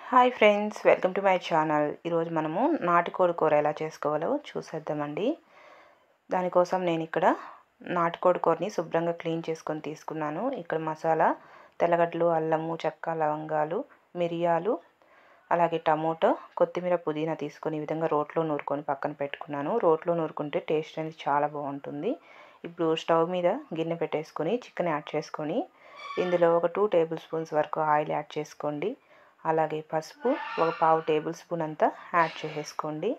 Hi friends, welcome to my channel. ఈరోజు మనము నాటుకోడి కూర ఎలా చేసుకోవాలో చూసేద్దామండి. దానికోసం నేను ఇక్కడ నాటుకోడి కూరని శుభ్రంగా క్లీన్ చేసుకొని తీసుకున్నాను. ఇక్కడ మసాలా తెల్లగడ్డలు, అల్లము, చెక్క, లవంగాలు, మిరియాలు, అలాగే టమోటో, కొత్తిమీర, పుదీనా తీసుకొని ఈ విధంగా రోట్లో నూరుకొని పక్కన పెట్టుకున్నాను. రోట్లో నూరుకుంటే టేస్ట్ అనేది చాలా బాగుంటుంది. ఇప్పుడు స్టవ్ మీద గిన్నె పెట్టేసుకొని చికెన్ యాడ్ చేసుకొని ఇందులో ఒక 2 టేబుల్ స్పూన్స్ వరకు ఆయిల్ యాడ్ చేసుకోండి. అలాగే పసుపు ఒక 1/2 టేబుల్ స్పూన్ అంతా యాడ్ చేసేసుకోండి.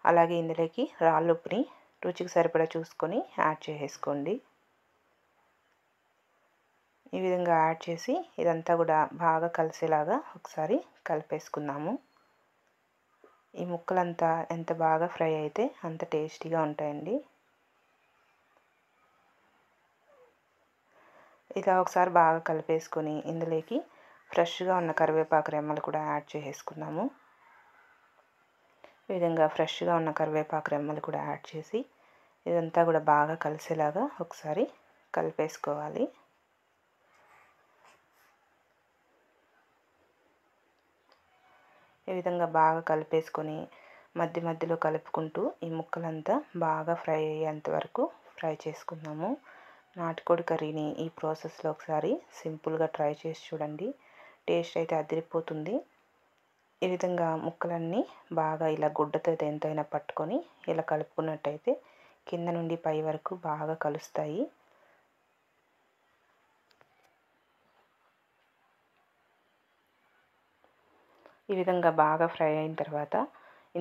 అలాగే ఇందులోకి రాళ్ళుప్పుని రుచికి సరిపడా చూసుకొని యాడ్ చేసేసుకోండి. ఈ విధంగా యాడ్ చేసి ఇదంతా కూడా బాగా కలిసేలాగా ఒకసారి కలిపేసుకుందాము. ఈ ముక్కలంతా ఎంత బాగా ఫ్రై అయితే అంత టేస్టీగా ఉంటాయండి. ఇలా ఒకసారి బాగా కలిపేసుకొని ఇందులోకి ఫ్రెష్గా ఉన్న కరివేపాకు రెమ్మలు కూడా యాడ్ చేసేసుకున్నాము. ఈ విధంగా ఫ్రెష్గా ఉన్న కరివేపాకు రెమ్మలు కూడా యాడ్ చేసి ఇదంతా కూడా బాగా కలిసేలాగా ఒకసారి కలిపేసుకోవాలి. ఈ విధంగా బాగా కలిపేసుకొని మధ్య మధ్యలో కలుపుకుంటూ ఈ ముక్కలంతా బాగా ఫ్రై అయ్యేంత వరకు ఫ్రై చేసుకుందాము. నాటుకోడి కర్రీని ఈ ప్రాసెస్లో ఒకసారి సింపుల్గా ట్రై చేసి చూడండి. టేస్ట్ అయితే అదిరిపోతుంది. ఈ విధంగా ముక్కలన్నీ బాగా ఇలా గుడ్డతో దేనితోనైనా పట్టుకొని ఇలా కలుపుకున్నట్టయితే కింద నుండి పై వరకు బాగా కలుస్తాయి. ఈ విధంగా బాగా ఫ్రై అయిన తర్వాత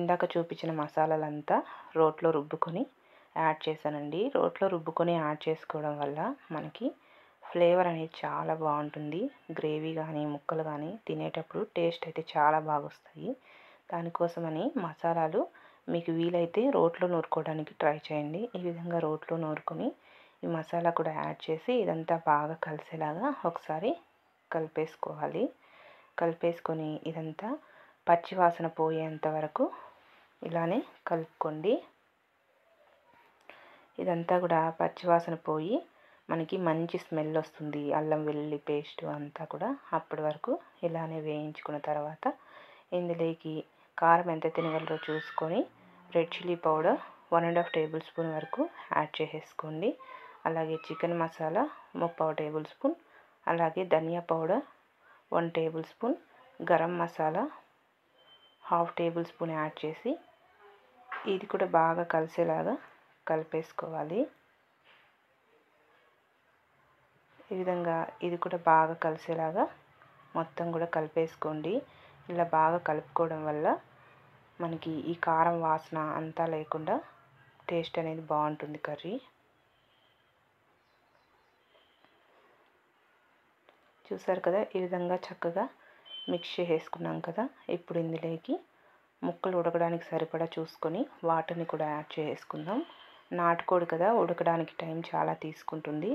ఇందాక చూపించిన మసాలాలంతా రోట్లో రుబ్బుకొని యాడ్ చేశానండి. రోట్లో రుబ్బుకొని యాడ్ చేసుకోవడం వల్ల మనకి ఫ్లేవర్ అనేది చాలా బాగుంటుంది. గ్రేవీ కానీ ముక్కలు కానీ తినేటప్పుడు టేస్ట్ అయితే చాలా బాగా వస్తాయి. దానికోసమని మసాలాలు మీకు వీలైతే రోట్లో నూరుకోవడానికి ట్రై చేయండి. ఈ విధంగా రోట్లో నూరుకొని ఈ మసాలా కూడా యాడ్ చేసి ఇదంతా బాగా కలిసేలాగా ఒకసారి కలిపేసుకోవాలి. కలిపేసుకొని ఇదంతా పచ్చివాసన పోయేంత వరకు ఇలానే కలుపుకోండి. ఇదంతా కూడా పచ్చివాసన పోయి మనకి మంచి స్మెల్ వస్తుంది. అల్లం వెల్లుల్లి పేస్ట్ అంతా కూడా అప్పటి వరకు ఇలానే వేయించుకున్న తర్వాత ఇందులోకి కారం ఎంత తినగలరో చూసుకొని red chilli powder 1.5 tablespoon వరకు యాడ్ చేసేసుకోండి. అలాగే చికెన్ మసాలా 3/4 టేబుల్ స్పూన్, అలాగే ధనియా powder 1 tablespoon, garam masala 1/2 tablespoon add చేసి ఇది కూడా బాగా కలిసేలాగా కలిపేసుకోవాలి. ఈ విధంగా ఇది కూడా బాగా కలిసేలాగా మొత్తం కూడా కలిపేసుకోండి. ఇలా బాగా కలుపుకోవడం వల్ల మనకి ఈ కారం వాసన అంతా లేకుండా టేస్ట్ అనేది బాగుంటుంది కర్రీ. చూసారు కదా, ఈ విధంగా చక్కగా మిక్స్ చేసుకున్నాం కదా. ఇప్పుడు ఇందులోకి ముక్కలు ఉడకడానికి సరిపడా చూసుకొని వాటర్ని కూడా యాడ్ చేసుకుందాం. నాటుకోడి కదా, ఉడకడానికి టైం చాలా తీసుకుంటుంది.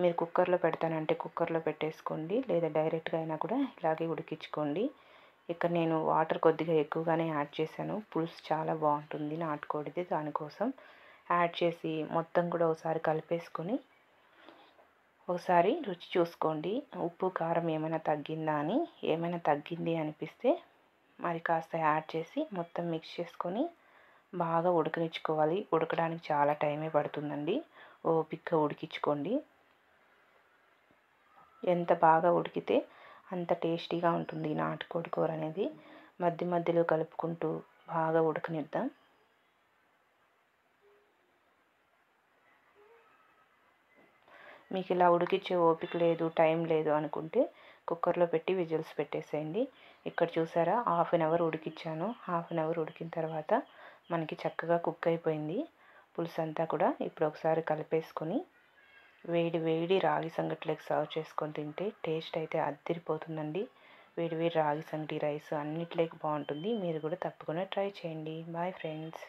మీరు కుక్కర్లో పెడతానంటే కుక్కర్లో పెట్టేసుకోండి, లేదా డైరెక్ట్గా అయినా కూడా ఇలాగే ఉడికించుకోండి. ఇక్కడ నేను వాటర్ కొద్దిగా ఎక్కువగానే యాడ్ చేశాను. పులుసు చాలా బాగుంటుంది నాటుకోడిది, దానికోసం యాడ్ చేసి మొత్తం కూడా ఒకసారి కలిపేసుకొని ఒకసారి రుచి చూసుకోండి. ఉప్పు కారం ఏమైనా తగ్గిందా అని, ఏమైనా తగ్గింది అనిపిస్తే మరి కాస్త యాడ్ చేసి మొత్తం మిక్స్ చేసుకొని బాగా ఉడకనిచ్చుకోవాలి. ఉడకడానికి చాలా టైమే పడుతుందండి. ఓపికగా ఉడికించుకోండి. ఎంత బాగా ఉడికితే అంత టేస్టీగా ఉంటుంది నాటుకోడి కూర అనేది. మధ్య మధ్యలో కలుపుకుంటూ బాగా ఉడకనిద్దాం. మీకు ఇలా ఉడికించే ఓపిక లేదు, టైం లేదు అనుకుంటే కుక్కర్లో పెట్టి విజిల్స్ పెట్టేసేయండి. ఇక్కడ చూసారా, 1/2 అవర్ ఉడికించాను. 1/2 అవర్ ఉడికిన తర్వాత మనకి చక్కగా కుక్ అయిపోయింది పులుసు అంతా కూడా. ఇప్పుడు ఒకసారి కలిపేసుకొని వేడి వేడి రాగి సంగటిలోకి సర్వ్ చేసుకొని తింటే టేస్ట్ అయితే అదిరిపోతుందండి. వేడి వేడి రాగి సంగటి రైస్ అన్నిటిలోకి బాగుంటుంది. మీరు కూడా తప్పకుండా ట్రై చేయండి. Bye friends.